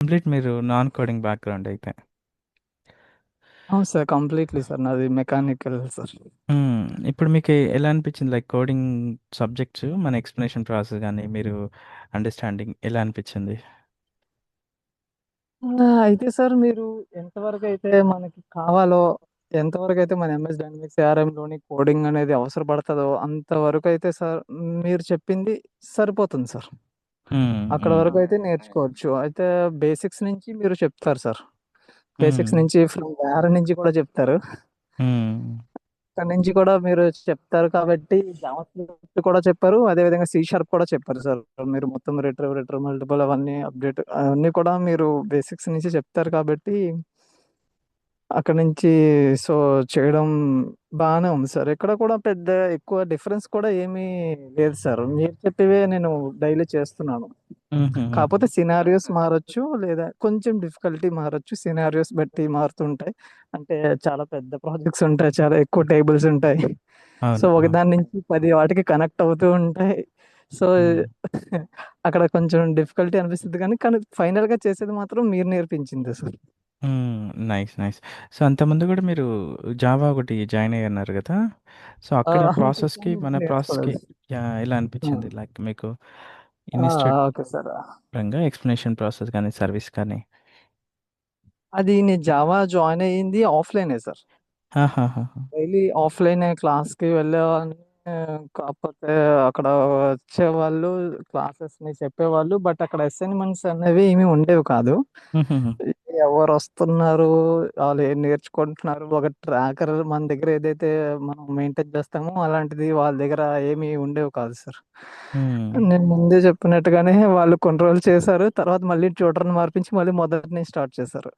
Complete మీరు non coding background అయితే. అవును సార్. Completely sir. నాది మెకానికల్ సార్. హ్మ్. ఇప్పుడు మీకు ఎలా అనిపించింది? లైక్ కోడింగ్ సబ్జెక్ట్స్ మన ఎక్స్‌ప్లనేషన్ ప్రాసెస్ గాని, మీరు అండర్‌స్టాండింగ్ ఎలా అనిపించింది? అయితే సార్ మీరు ఎంతవరకైతే మనకి కావాలో, ఎంతవరకైతే మన ఎంఎస్ డైనమిక్స్ ఏఆర్ఎంలోని కోడింగ్ అనేది అవసరపడతదో అంతవరకైతే సార్ మీరు చెప్పింది సరిపోతుంది సార్. హ్మ్. అక్కడ హ్మ్. వరకైతే నేర్చుకోవచ్చు. అయితే బేసిక్స్ నుంచి మీరు చెప్తారు సార్. హ్మ్. బేసిక్స్ నుంచి ఫ్రమ్ వేర్ నుంచి కూడా చెప్తారు. హ్మ్. అక్కడి నుంచి కూడా మీరు చెప్తారు కాబట్టి జావా స్క్రిప్ట్ కూడా చెప్పారు. అదే విధంగా సి షార్ప్ కూడా చెప్పారు సార్. మీరు మొత్తం రిట్రీవ్ మల్టిపుల్ అవన్నీ అప్డేట్ అవన్నీ కూడా మీరు బేసిక్స్ నుంచి చెప్తారు కాబట్టి అక్కడి నుంచి సో చేయడం బాగానే ఉంది సార్. ఎక్కడ కూడా పెద్ద ఎక్కువ డిఫరెన్స్ కూడా ఏమీ లేదు సార్. మీరు చెప్పేవే నేను డైలీ చేస్తున్నాను. హుహుహుహు. కాకపోతే సినారియోస్ మారొచ్చు. లేదా కొంచెం డిఫికల్టీ మారొచ్చు. సినారియోస్ బట్టి మారుతుంటాయి. అంటే చాలా పెద్ద ప్రాజెక్ట్స్ ఉంటాయి. చాలా ఎక్కువ టేబుల్స్ ఉంటాయి. సో, అవును. అవును. ఒకదాని నుంచి 10 వాటికి కనెక్ట్ అవుతూ ఉంటాయి. సో, హ్మ్. అక్కడ కొంచెం డిఫికల్టీ అనిపిస్తది కానీ ఫైనల్‌గా చేసేది మాత్రం మీరు నేర్పించిందే సార్. హ్మ్. నైస్. నైస్. సో, అంతకుముందు గూడా మీరు జావా ఒకటి జాయిన్ అయ్యన్నారు గదా! సో, అక్కడ ఓకే సార్. ప్రాసెస్‌కి, మన ప్రాసెస్‌కి నేర్చుకోలేదు. యాహ్! ఎలా హ్మ్. అనిపించింది? లైక్ మీకు ఆ! Institute okay sir. పరంగా ఎక్స్‌ప్లనేషన్ ప్రాసెస్ గాని, సర్వీస్ కానీ? అది నేను జావా జాయిన్ అయ్యింది ఆఫ్‌లైనే సార్. ఆహాహాహా! డైలీ ఆఫ్‌లైనే క్లాస్‌కి వెళ్ళేవాడిని. కాకపోతే అక్కడ వచ్చేవాళ్ళు, క్లాసెస్‌ని చెప్పేవాళ్ళు. బట్ అక్కడ అసైన్‌మెంట్స్ అనేవి ఏమి ఉండేవి కాదు. హుహుహు. ఎవరొస్తున్నారు, ఆళ్ళు ఏం నేర్చుకుంటున్నారు, ఒక ట్రాకర్ మన దగ్గర ఏదైతే మనం మెయింటైన్ చేస్తామో అలాంటిది వాళ్ళ దగ్గర ఏమి ఉండేవి కాదు సార్. హ్మ్. నేను ముందే చెప్పినట్టుగానే వాళ్ళు కొన్ని రోజులు చేశారు. తర్వాత మళ్ళీ ట్యూటర్‌ని మార్పించి మళ్ళీ మొదటి నుంచి స్టార్ట్ చేశారు.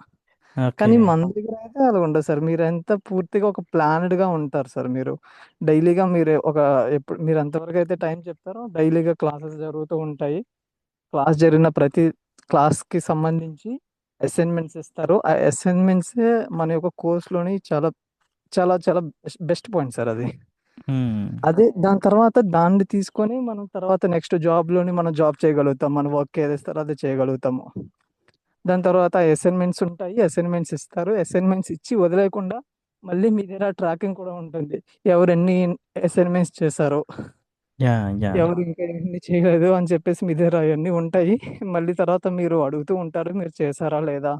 ఓకే. కానీ మన దగ్గరైతే అలా ఉండదు సార్. మీరంతా పూర్తిగా ఒక ప్లాన్డ్‌గా ఉంటారు సార్ మీరు. డైలీగా మీరు ఒక ఎప్పుడు మీరు ఎంతవరకైతే టైం చెప్తారో డైలీగా క్లాసెస్ జరుగుతూ ఉంటాయి. క్లాస్ జరిగిన ప్రతి క్లాస్‌కి సంబంధించి అసైన్‌మెంట్స్ ఇస్తారు. ఆ అసైన్‌మెంట్సే మన యొక్క కోర్స్‌లోని చాలా, చాలా బెస్ట్ పాయింట్ సార్ అది. హ్మ్. అదే దాని తర్వాత దాన్ని తీసుకొని మనం తర్వాత నెక్స్ట్ జాబ్‌లోని మనం జాబ్ చేయగలుగుతాం. మన వర్క్ ఏదిస్తారో అది చేయగలుగుతాము. దాని తర్వాత అసైన్‌మెంట్స్ ఉంటాయి. అసైన్‌మెంట్స్ ఇస్తారు. అసైన్‌మెంట్స్ ఇచ్చి వదిలేయకుండా మళ్ళీ మీ దగ్గర ట్రాకింగ్ కూడా ఉంటుంది. ఎవరెన్ని అసైన్‌మెంట్స్ చేశారో, యాహ్! యాహ్! ఎవరు ఇంకా ఎన్ని చేయలేదు అని చెప్పేసి మీ దగ్గర అయన్నీ ఉంటాయి. మళ్ళీ తర్వాత మీరు అడుగుతూ ఉంటారు. మీరు చేశారా లేదా?